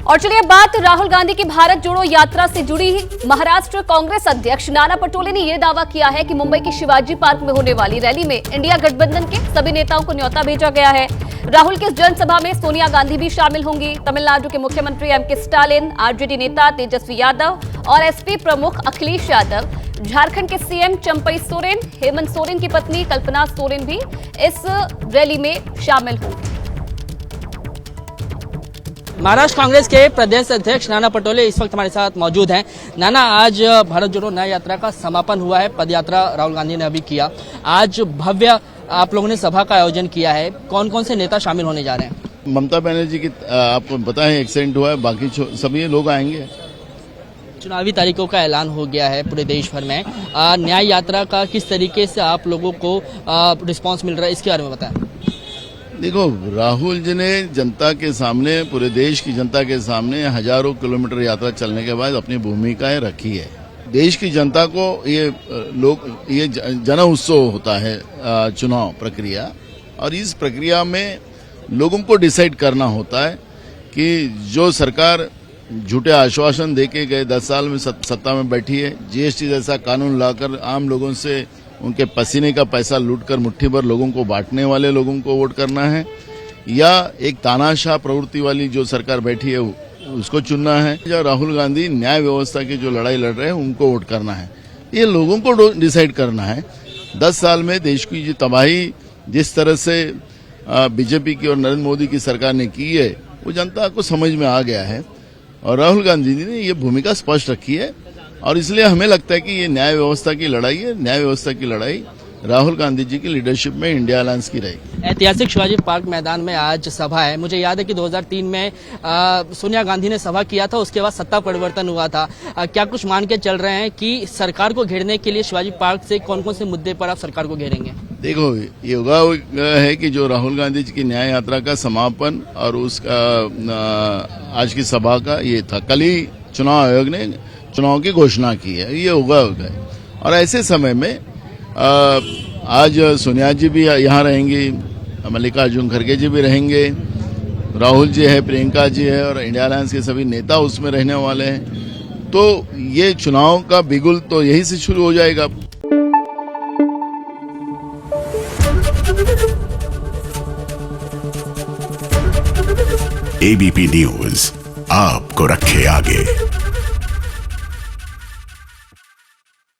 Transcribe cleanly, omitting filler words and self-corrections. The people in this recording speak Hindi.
और चलिए बात राहुल गांधी की भारत जोड़ो यात्रा से जुड़ी। महाराष्ट्र कांग्रेस अध्यक्ष नाना पटोले ने यह दावा किया है कि मुंबई के शिवाजी पार्क में होने वाली रैली में इंडिया गठबंधन के सभी नेताओं को न्योता भेजा गया है। राहुल की इस जनसभा में सोनिया गांधी भी शामिल होंगी। तमिलनाडु के मुख्यमंत्री एम के स्टालिन, आरजेडी नेता तेजस्वी यादव और एसपी प्रमुख अखिलेश यादव, झारखंड के सीएम चंपई सोरेन, हेमंत सोरेन की पत्नी कल्पना सोरेन भी इस रैली में शामिल होंगे। महाराष्ट्र कांग्रेस के प्रदेश अध्यक्ष नाना पटोले इस वक्त हमारे साथ मौजूद हैं। नाना, आज भारत जोड़ो न्याय यात्रा का समापन हुआ है। पदयात्रा राहुल गांधी ने अभी किया। आज भव्य आप लोगों ने सभा का आयोजन किया है। कौन कौन से नेता शामिल होने जा रहे हैं? ममता बनर्जी की आपको पता है एक्सीडेंट हुआ है, बाकी सभी लोग आएंगे। चुनावी तारीखों का ऐलान हो गया है पूरे देश भर में। न्याय यात्रा का किस तरीके से आप लोगों को रिस्पांस मिल रहा है, इसके बारे में बताएं। देखो, राहुल जी ने जनता के सामने, पूरे देश की जनता के सामने हजारों किलोमीटर यात्रा चलने के बाद अपनी भूमिकाएं रखी है। देश की जनता को ये जन उत्सव होता है चुनाव प्रक्रिया, और इस प्रक्रिया में लोगों को डिसाइड करना होता है कि जो सरकार झूठे आश्वासन देके गए 10 साल में सत्ता में बैठी है, जीएसटी जैसा कानून लाकर आम लोगों से उनके पसीने का पैसा लूटकर मुट्ठी भर लोगों को बांटने वाले लोगों को वोट करना है, या एक तानाशाह प्रवृत्ति वाली जो सरकार बैठी है उसको चुनना है, या राहुल गांधी न्याय व्यवस्था की जो लड़ाई लड़ रहे हैं उनको वोट करना है। ये लोगों को डिसाइड करना है। 10 साल में देश की जो तबाही जिस तरह से बीजेपी की और नरेंद्र मोदी की सरकार ने की है, वो जनता को समझ में आ गया है, और राहुल गांधी जी ने ये भूमिका स्पष्ट रखी है। और इसलिए हमें लगता है कि ये न्याय व्यवस्था की लड़ाई है। न्याय व्यवस्था की लड़ाई राहुल गांधी जी की लीडरशिप में इंडिया अलायंस की रहेगी। ऐतिहासिक शिवाजी पार्क मैदान में आज सभा है। मुझे याद है कि 2003 में सोनिया गांधी ने सभा किया था, उसके बाद सत्ता परिवर्तन हुआ था। क्या कुछ मान के चल रहे हैं कि सरकार को घेरने के लिए शिवाजी पार्क से कौन कौन से मुद्दे पर आप सरकार को घेरेंगे? देखो, ये होगा है कि जो राहुल गांधी जी की न्याय यात्रा का समापन और उसका आज की सभा का ये था। कल ही चुनाव आयोग ने चुनाव की घोषणा की है, ये होगा। और ऐसे समय में आज सोनिया जी भी यहाँ रहेंगी, मल्लिकार्जुन खड़गे जी भी रहेंगे, राहुल जी है, प्रियंका जी है, और इंडिया अलायंस के सभी नेता उसमें रहने वाले हैं। तो ये चुनाव का बिगुल तो यही से शुरू हो जाएगा। एबीपी न्यूज आपको रखे आगे।